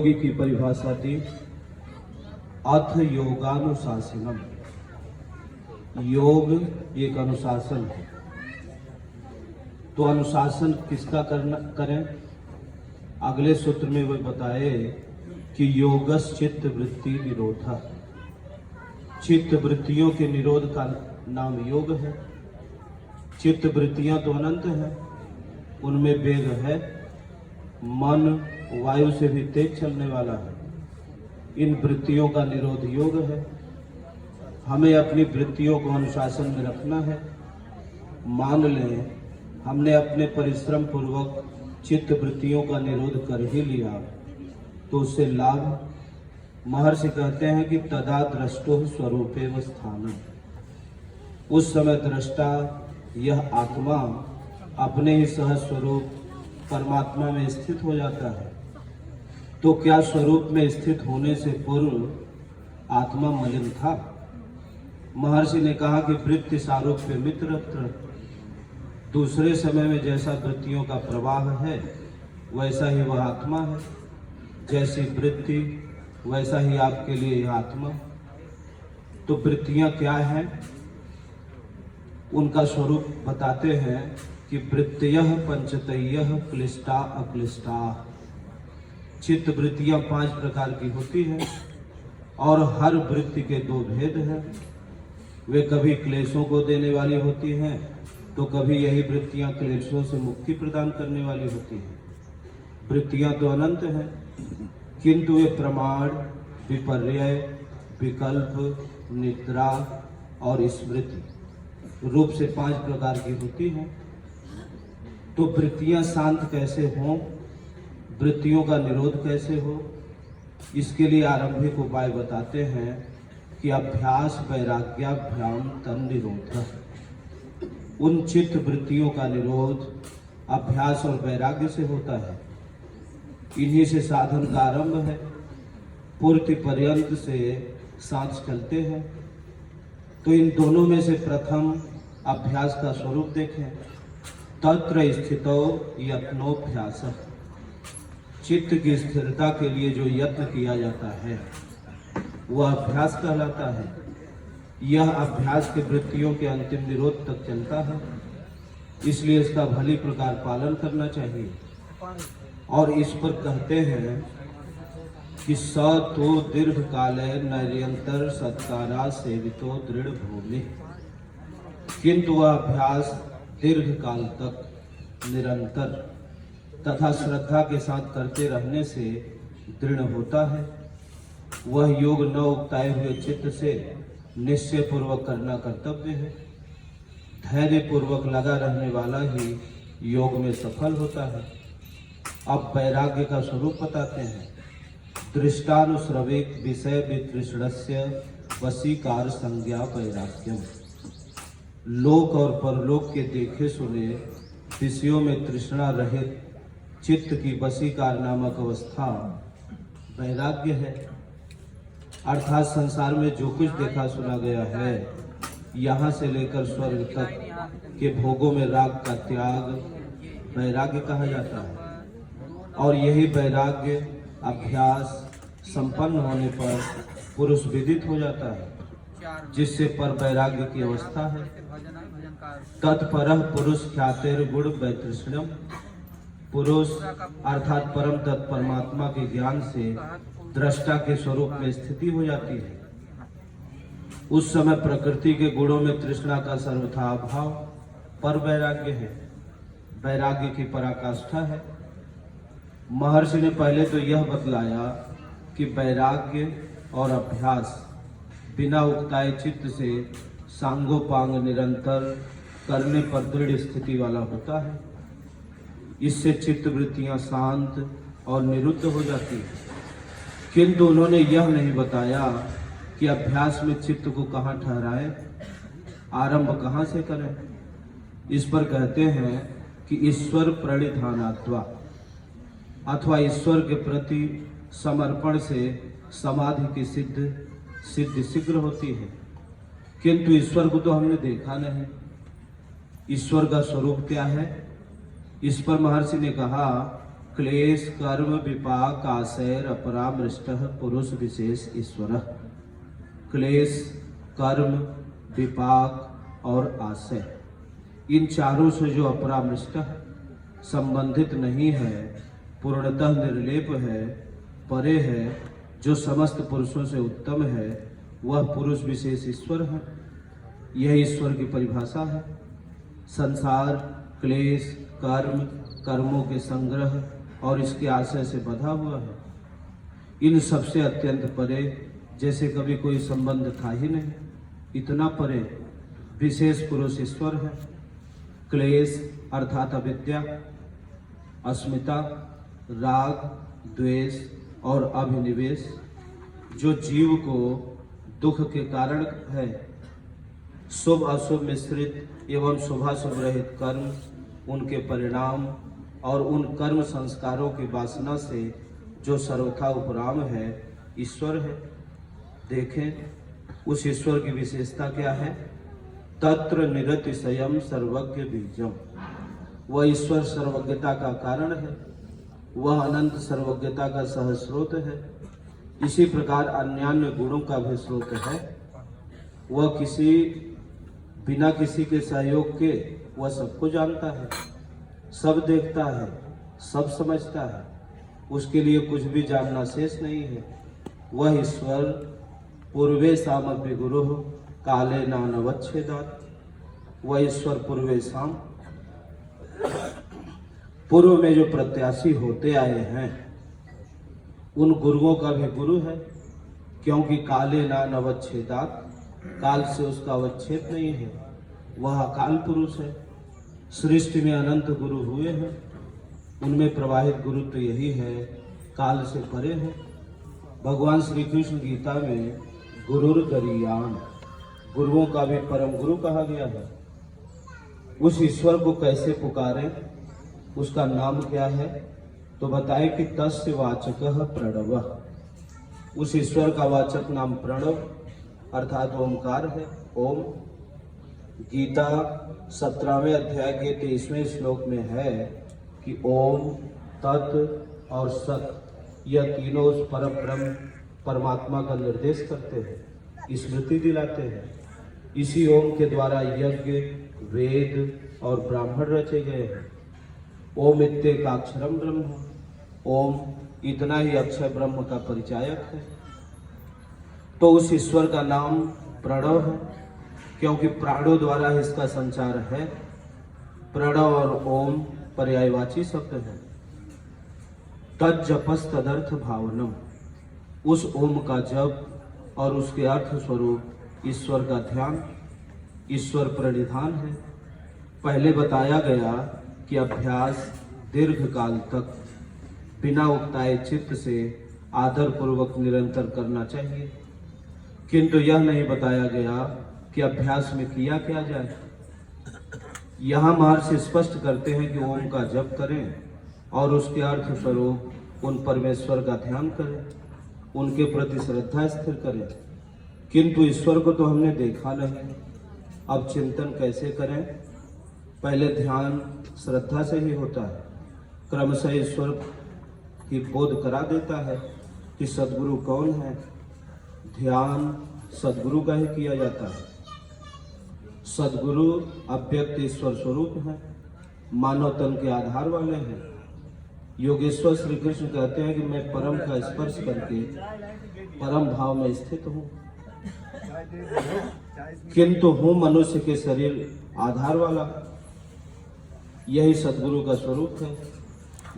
योगी की परिभाषा थी अथ योगानुशासनम। योग एक अनुशासन है। तो अनुशासन किसका करें? अगले सूत्र में वह बताए कि योगस चित्त वृत्ति निरोध। चित्त वृत्तियों के निरोध का नाम योग है। चित्त वृत्तियां तो अनंत है, उनमें वेग है। मन वायु से भी तेज चलने वाला है। इन वृत्तियों का निरोध योग है। हमें अपनी वृत्तियों को अनुशासन में रखना है। मान लें हमने अपने परिश्रम पूर्वक चित्त वृत्तियों का निरोध कर ही लिया, तो उससे लाभ। महर्षि कहते हैं कि तदा दृष्टो स्वरूपेव स्थानम। उस समय दृष्टा यह आत्मा अपने ही सहज स्वरूप परमात्मा में स्थित हो जाता है। तो क्या स्वरूप में स्थित होने से पूर्व आत्मा मलिन था? महर्षि ने कहा कि वृत्ति सारूप्य मित्रत्र। दूसरे समय में जैसा वृत्तियों का प्रवाह है वैसा ही वह आत्मा है। जैसी वृत्ति वैसा ही आपके लिए यह आत्मा। तो वृत्तियां क्या हैं? उनका स्वरूप बताते हैं कि वृत्तयः पंचतयः क्लिष्टा अक्लिष्टा। चित्त वृत्तियां 5 प्रकार की होती हैं और हर वृत्ति के 2 भेद हैं। वे कभी क्लेशों को देने वाली होती हैं, तो कभी यही वृत्तियां क्लेशों से मुक्ति प्रदान करने वाली होती हैं। वृत्तियां तो अनंत हैं, किंतु वे प्रमाण, विपर्यय, विकल्प, निद्रा और स्मृति रूप से 5 प्रकार की होती हैं। तो वृत्तियां शांत कैसे हों, वृत्तियों का निरोध कैसे हो, इसके लिए आरंभिक उपाय बताते हैं कि अभ्यास वैराग्याभ्याम तन निरोध। उन चित्त वृत्तियों का निरोध अभ्यास और वैराग्य से होता है। इन्हीं से साधन का आरंभ है। पूर्ति पर्यंत से सांस चलते हैं। तो इन दोनों में से प्रथम अभ्यास का स्वरूप देखें। तत्र स्थितो यत्नोभ्यास। चित्त की स्थिरता के लिए जो यत्न किया जाता है वह अभ्यास कहलाता है। यह अभ्यास के वृत्तियों के अंतिम निरोध तक चलता है, इसलिए इसका भली प्रकार पालन करना चाहिए। और इस पर कहते हैं कि स तो दीर्घ काले नैरंतर सत्कारा सेवितो दृढ़ भूमि। किंतु वह अभ्यास दीर्घ काल तक निरंतर तथा श्रद्धा के साथ करते रहने से दृढ़ होता है। वह योग न उकताए हुए चित्त से निश्चय पूर्वक करना कर्तव्य है। धैर्य पूर्वक लगा रहने वाला ही योग में सफल होता है। अब वैराग्य का स्वरूप बताते हैं। दृष्टानुश्रविक विषय वितृष्णस्य वशीकार संज्ञा वैराग्यम। लोक और परलोक के देखे सुने विषयों में तृष्णा रहित चित्त की वशीकार नामक अवस्था वैराग्य है। अर्थात संसार में जो कुछ देखा सुना गया है, यहाँ से लेकर स्वर्ग तक के भोगों में राग का त्याग वैराग्य कहा जाता है। और यही वैराग्य अभ्यास संपन्न होने पर पुरुष विदित हो जाता है, जिससे पर वैराग्य की अवस्था है। तत्परः पुरुष ख्यातेर गुण वैतृष्ण्यम। पुरुष अर्थात परम तत् परमात्मा के ज्ञान से दृष्टा के स्वरूप में स्थिति हो जाती है। उस समय प्रकृति के गुणों में तृष्णा का सर्वथा अभाव पर वैराग्य है। वैराग्य की पराकाष्ठा है। महर्षि ने पहले तो यह बतलाया कि वैराग्य और अभ्यास बिना उकताए चित्त से सांगोपांग निरंतर करने पर दृढ़ स्थिति वाला होता है। इससे चित्त वृत्तियां शांत और निरुद्ध हो जाती है। किंतु उन्होंने यह नहीं बताया कि अभ्यास में चित्त को कहाँ ठहराएं, आरंभ कहाँ से करें। इस पर कहते हैं कि ईश्वर प्रणिधानात्वा, अथवा ईश्वर के प्रति समर्पण से समाधि की सिद्धि शीघ्र होती है। किंतु ईश्वर को तो हमने देखा नहीं। ईश्वर का स्वरूप क्या है? इस पर महर्षि ने कहा क्लेश कर्म विपाक आशयर अपरामृष्टः पुरुष विशेष ईश्वर। क्लेश, कर्म, विपाक और आशय, इन चारों से जो अपरामृष्ट संबंधित नहीं है, पूर्णतः निर्लेप है, परे है, जो समस्त पुरुषों से उत्तम है, वह पुरुष विशेष ईश्वर है। यह ईश्वर की परिभाषा है। संसार क्लेश, कर्म, कर्मों के संग्रह और इसके आशय से बंधा हुआ है। इन सबसे अत्यंत परे, जैसे कभी कोई संबंध था ही नहीं, इतना परे विशेष पुरुष ईश्वर है। क्लेश अर्थात अविद्या, अस्मिता, राग, द्वेष और अभिनिवेश, जो जीव को दुख के कारण है। शुभ अशुभ मिश्रित एवं शुभाशुभ रहित कर्म, उनके परिणाम और उन कर्म संस्कारों की वासना से जो सर्वथा उपराम है, ईश्वर है। देखें उस ईश्वर की विशेषता क्या है। तत्र निरतिशयम सर्वज्ञ बीजम, वह ईश्वर सर्वज्ञता का कारण है, वह अनंत सर्वज्ञता का सहस्रोत है। इसी प्रकार अन्यान्य गुणों का भी स्रोत है। वह बिना किसी के सहयोग के वह सबको जानता है, सब देखता है, सब समझता है, उसके लिए कुछ भी जानना शेष नहीं है। वह ईश्वर पूर्वे सामग्री गुरु काले नानवच्छेदात, वह ईश्वर पूर्वे शाम, पूर्व में जो प्रत्याशी होते आए हैं, उन गुरुओं का भी गुरु है, क्योंकि काले नानवच्छेदात, काल से उसका अवच्छेद नहीं है, वह अकाल पुरुष है। सृष्टि में अनंत गुरु हुए हैं, उनमें प्रवाहित गुरु तो यही है, काल से परे है। भगवान श्री कृष्ण गीता में गुरुर गरीयान, गुरुओं का भी परम गुरु कहा गया है। उस ईश्वर को कैसे पुकारें, उसका नाम क्या है, तो बताए कि तस्य वाचकः प्रणव, उस ईश्वर का वाचक नाम प्रणव अर्थात ओमकार है। ओम गीता 17वें अध्याय के 23वें श्लोक में है कि ओम, तत् और सत, यह तीनों उस परम ब्रह्म परमात्मा का निर्देश करते हैं, स्मृति दिलाते हैं। इसी ओम के द्वारा यज्ञ, वेद और ब्राह्मण रचे गए हैं। ओम इत्येकाक्षरम ब्रह्म, ओम इतना ही अक्षय ब्रह्म का परिचायक है। तो उस ईश्वर का नाम प्रणव है, क्योंकि प्राणों द्वारा इसका संचार है। प्रणव और ओम पर्यायवाची शब्द है। तज्जपस तदर्थ भावनम, उस ओम का जप और उसके अर्थ स्वरूप ईश्वर का ध्यान, ईश्वर प्रणिधान है। पहले बताया गया कि अभ्यास दीर्घ काल तक बिना उकताए चित्त से आदर पूर्वक निरंतर करना चाहिए, किंतु यह नहीं बताया गया कि अभ्यास में किया क्या जाए। यहाँ महर्षि स्पष्ट करते हैं कि ओम का जप करें और उसके अर्थ स्वरूप उन परमेश्वर का ध्यान करें, उनके प्रति श्रद्धा स्थिर करें। किंतु ईश्वर को तो हमने देखा नहीं, अब चिंतन कैसे करें। पहले ध्यान श्रद्धा से ही होता है, क्रमशः ईश्वर की बोध करा देता है कि सद्गुरु कौन है। ध्यान सद्गुरु का ही किया जाता है। सद्गुरु अव्यक्त ईश्वर स्वरूप है, मानव तन के आधार वाले हैं। योगेश्वर श्री कृष्ण कहते हैं कि मैं परम का स्पर्श करके परम भाव में स्थित हूँ, किंतु हूँ मनुष्य के शरीर आधार वाला। यही सद्गुरु का स्वरूप है।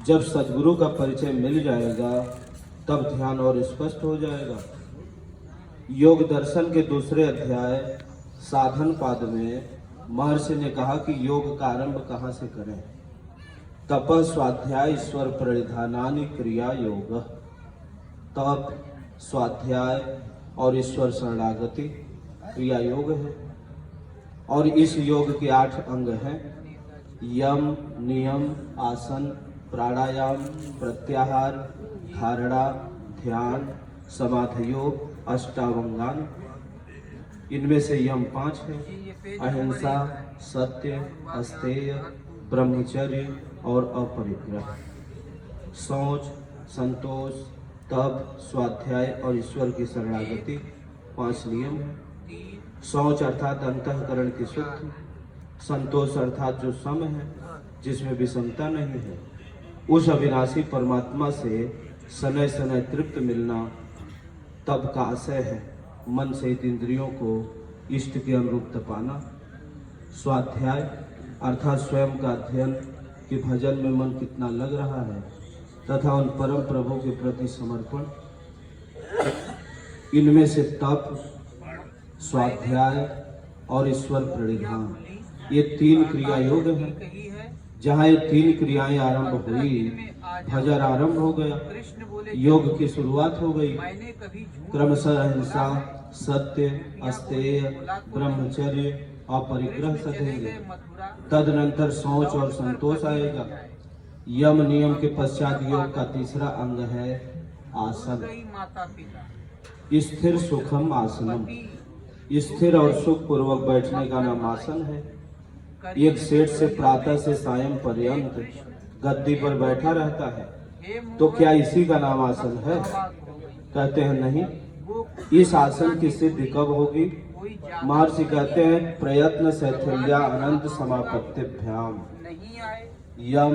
जब सद्गुरु का परिचय मिल जाएगा तब ध्यान और स्पष्ट हो जाएगा। योग दर्शन के दूसरे अध्याय साधन पाद में महर्षि ने कहा कि योग का आरंभ कहाँ से करें। तप स्वाध्याय ईश्वर प्रणिधानानि क्रिया योग, तप, स्वाध्याय और ईश्वर शरणागति क्रिया योग है। और इस योग के 8 अंग हैं। यम, नियम, आसन, प्राणायाम, प्रत्याहार, धारणा, ध्यान, समाधि योग, अष्टावंगान। इनमें से यम 5 है, अहिंसा, सत्य, अस्तेय, ब्रह्मचर्य और अपरिग्रह। सोच, संतोष, तप, स्वाध्याय और ईश्वर की शरणागति 5 नियम है। सोच अर्थात अंतःकरण की शुद्धि, संतोष अर्थात जो सम है, जिसमें विषमता नहीं है, उस अविनाशी परमात्मा से सनय सनय तृप्त मिलना तब का आशय है। मन सहित इंद्रियों को इष्ट के अनुरूप तपाना। स्वाध्याय अर्थात स्वयं का अध्ययन कि भजन में मन कितना लग रहा है तथा उन परम प्रभु के प्रति समर्पण। इनमें से तप, स्वाध्याय और ईश्वर प्रणिधान, ये 3 क्रिया योग हैं। जहाँ ये 3 क्रियाएं आरंभ हुई, भजन आरंभ हो गया, योग की शुरुआत हो गई। क्रमशः अहिंसा, सत्य, अस्तेय, ब्रह्मचर्य और परिग्रह सधेंगे। तदनंतर सोच और संतोष आएगा। यम नियम के पश्चात योग का तीसरा अंग है आसन। स्थिर सुखम आसनम, स्थिर और सुख पूर्वक बैठने का नाम आसन है। एक सेठ से प्रातः से सायं पर्यंत गद्दी पर बैठा रहता है, तो क्या इसी का नाम आसन है? कहते हैं नहीं। इस आसन की सिद्धि कब होगी? महर्षि कहते हैं प्रयत्न शैथिल्या अनंत समापत्तिभ्याम। यम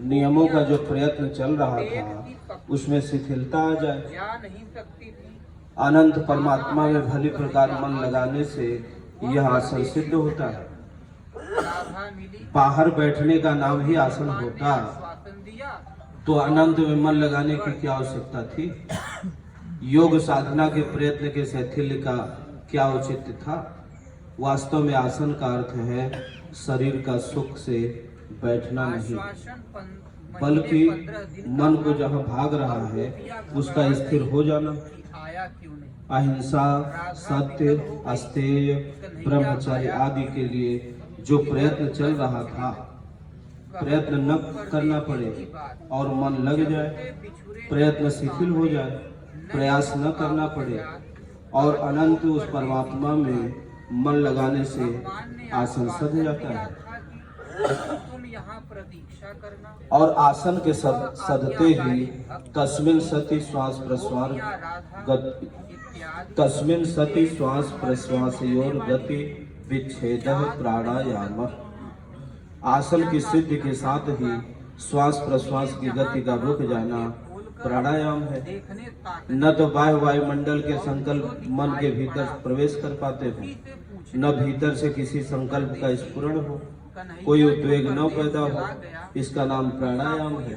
नियमों का जो प्रयत्न चल रहा था उसमें शिथिलता आ जाए, अनंत परमात्मा में भली प्रकार मन लगाने से यह आसन सिद्ध होता है। बाहर बैठने का नाम ही आसन होता तो अनंत में मन लगाने की क्या आवश्यकता थी? योग साधना के प्रयत्न के शैथिल्य का क्या औचित्य था? वास्तव में आसन का अर्थ है शरीर का सुख से बैठना नहीं, बल्कि मन को जहाँ भाग रहा है उसका स्थिर हो जाना। अहिंसा, सत्य, अस्तेय, ब्रह्मचर्य आदि के लिए जो प्रयत्न चल रहा था, प्रयत्न न करना पड़े और मन लग जाए, प्रयत्न शिथिल हो जाए, प्रयास न करना पड़े और अनंत उस परमात्मा में मन लगाने से आसन सध जाता है। और आसन के सदते ही तस्मिन सति श्वास प्रश्वासयोर गति विच्छेदः प्राणायाम। आसन की सिद्धि के साथ ही श्वास प्रश्वास की गति का रुक जाना प्राणायाम है। न तो बाह्य वायुमंडल के संकल्प मन के भीतर प्रवेश कर पाते हो, न भीतर से किसी संकल्प का स्फुरण हो, कोई उद्वेग न पैदा हो, इसका नाम प्राणायाम है।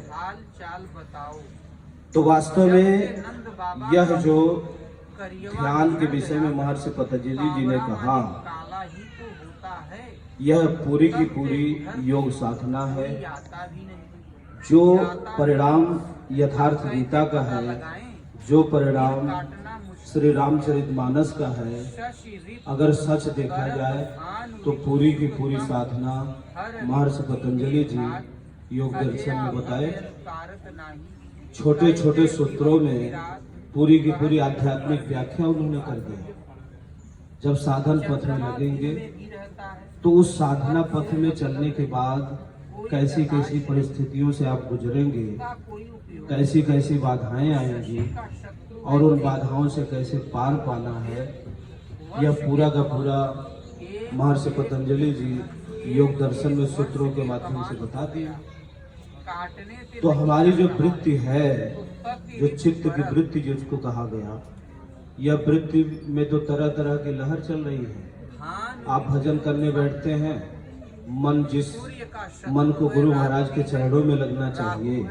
तो वास्तव में यह जो ध्यान के विषय में महर्षि पतंजलि जी ने कहा, यह पूरी की पूरी योग साधना है। जो परिणाम यथार्थ गीता का है, जो परिणाम श्री रामचरितमानस का है, अगर सच देखा जाए तो पूरी की पूरी साधना महर्षि पतंजलि जी योग दर्शन में बताए। छोटे छोटे सूत्रों में पूरी की पूरी आध्यात्मिक व्याख्या उन्होंने कर दी। जब साधन पथ में लगेंगे तो उस साधना पथ में चलने के बाद कैसी कैसी परिस्थितियों से आप गुजरेंगे, कैसी कैसी बाधाएं आएंगी और उन बाधाओं से कैसे पार पाना है, यह पूरा का पूरा महर्षि पतंजलि जी योग दर्शन में सूत्रों के माध्यम से बता दिया। तो हमारी जो वृत्ति है, जो चित्त की वृत्ति जिसको कहा गया, यह वृत्ति में तो तरह तरह की लहर चल रही है। आप भजन करने बैठते हैं, मन को गुरु महाराज के चरणों में लगना चाहिए,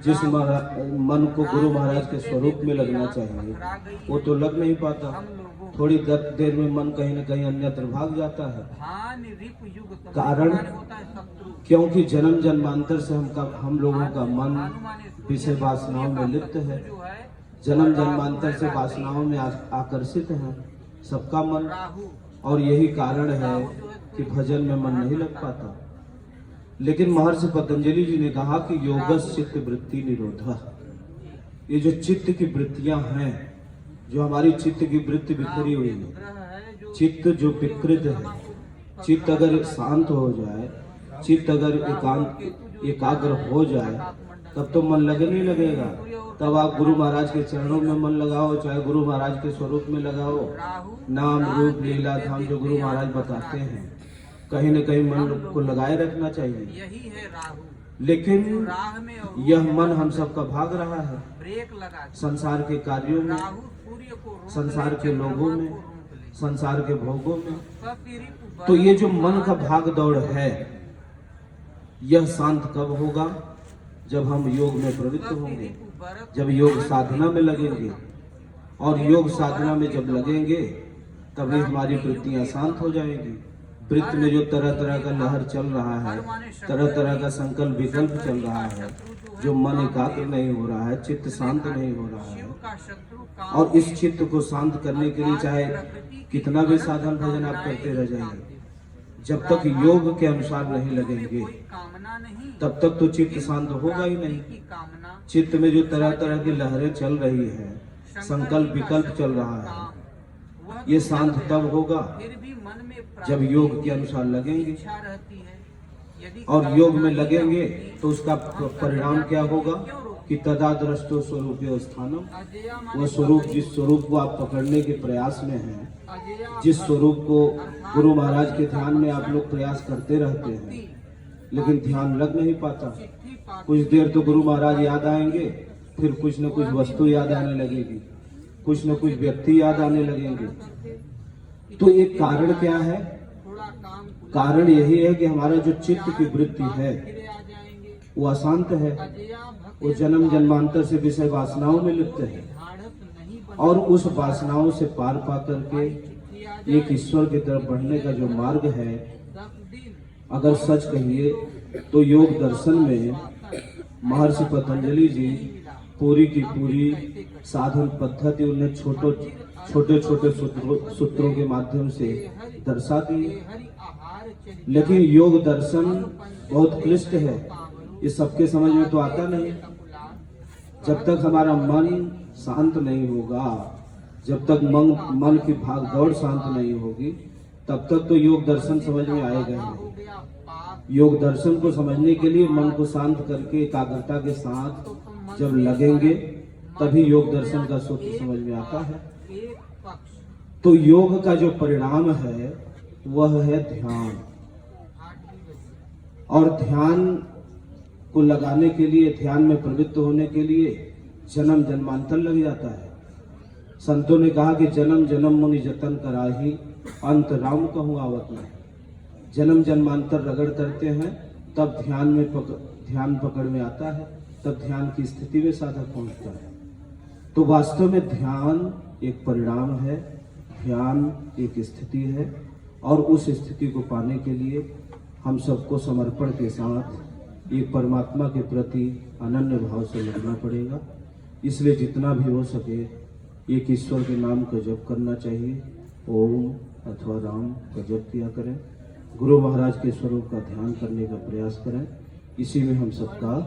जिस मन को गुरु महाराज के स्वरूप में लगना चाहिए वो तो लग नहीं पाता। थोड़ी देर में मन कहीं न कहीं अन्यत्र भाग जाता है। कारण क्योंकि जन्म जन्मांतर से हम लोगों का मन विषय वासनाओं में लिप्त है, जन्म जन्मांतर से वासनाओं में आकर्षित है सबका मन, और यही कारण है कि भजन में मन नहीं लग पाता। लेकिन महर्षि पतंजलि जी ने कहा कि योगस्य चित्त वृत्ति निरोधः, ये जो चित्त की वृत्तियां हैं, जो हमारी चित्त की वृत्ति बिखरी हुई है, चित्त जो विकृत है, चित्त अगर शांत हो जाए, चित्त अगर एकाग्र हो जाए, तब तो मन लगे नहीं लगेगा। तब आप गुरु महाराज के चरणों में मन लगाओ, चाहे गुरु महाराज के स्वरूप में लगाओ। नाम रूप लीला धाम जो गुरु महाराज बताते हैं, कहीं न कहीं मन को लगाए रखना चाहिए। यही है राहु। लेकिन राह में यह मन हम सबका भाग रहा है ब्रेक लगा संसार के कार्यों में, राहु सूर्य को रोक संसार ले, के लोगों में, चंद्रमा को रोक ले। संसार के भोगों में। कपिरिपु तो ये जो मन का भाग दौड़ है, यह शांत कब होगा? जब हम योग में प्रवृत्त होंगे, जब योग साधना में लगेंगे। और योग साधना में जब लगेंगे तभी हमारी वृत्तियां शांत हो जाएंगी। वृत्ति में जो तरह तरह का लहर चल रहा है, तरह तरह का संकल्प विकल्प चल रहा है, जो मन एकाग्र नहीं हो रहा है, चित्त शांत नहीं हो रहा है, और इस चित्त को शांत करने के लिए चाहे कितना भी साधन भजन आप करते रह जाएंगे, जब तक योग के अनुसार नहीं लगेंगे तब तक तो चित्त शांत होगा ही नहीं। चित्त में जो तरह तरह की लहरें चल रही है, संकल्प विकल्प चल रहा है, ये शांत तब होगा जब योग के अनुसार लगेंगे। और योग में लगेंगे तो उसका परिणाम क्या होगा कि तदा दृष्टो स्वरूपे स्थानम, वह स्वरूप जिस स्वरूप को आप पकड़ने के प्रयास में हैं, जिस स्वरूप को गुरु महाराज के ध्यान में आप लोग प्रयास करते रहते हैं, लेकिन ध्यान लग नहीं पाता। कुछ देर तो गुरु महाराज याद आएंगे, फिर कुछ न कुछ वस्तु याद आने लगेगी, कुछ न कुछ व्यक्ति याद आने लगेंगे। तो एक कारण क्या है? कारण यही है कि हमारा जो चित्त की वृत्ति है वो अशांत है, वो जन्म जन्मांतर से विषय वासनाओं में लिप्त है, और उस वासनाओं से पार पा करके एक ईश्वर की तरफ बढ़ने का जो मार्ग है, अगर सच कहिए तो योग दर्शन में महर्षि पतंजलि जी पूरी की पूरी साधन पद्धति उन्हें छोटे छोटे सूत्रों के माध्यम से दर्शा दी। लेकिन योग दर्शन बहुत क्लिष्ट है, ये सबके समझ में तो आता नहीं। जब तक हमारा मन शांत नहीं होगा, जब तक मन की भाग दौड़ शांत नहीं होगी, तब तक तो योग दर्शन समझ में आएगा नहीं। योग दर्शन को समझने के लिए मन को शांत करके एकाग्रता के साथ जब लगेंगे तभी योग दर्शन का सूत्र समझ में आता है। तो योग का जो परिणाम है वह है ध्यान, और ध्यान को लगाने के लिए, ध्यान में प्रवृत्त होने के लिए जन्म जन्मांतर लग जाता है। संतों ने कहा कि जन्म जन्म मुनि जतन कराही, अंत राम कहूँ आवत नहीं। जन्म जन्मांतर रगड़ करते हैं तब ध्यान पकड़ में आता है, तब ध्यान की स्थिति में साधक पहुंचता है। तो वास्तव में ध्यान एक परिणाम है, ध्यान एक स्थिति है, और उस स्थिति को पाने के लिए हम सबको समर्पण के साथ एक परमात्मा के प्रति अनन्य भाव से लगना पड़ेगा। इसलिए जितना भी हो सके एक ईश्वर के नाम का जप करना चाहिए, ओम अथवा राम का जप किया करें, गुरु महाराज के स्वरूप का ध्यान करने का प्रयास करें, इसी में हम सबका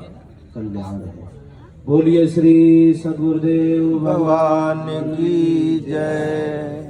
कल्याण है। बोलिए श्री सद्गुरुदेव भगवान की जय।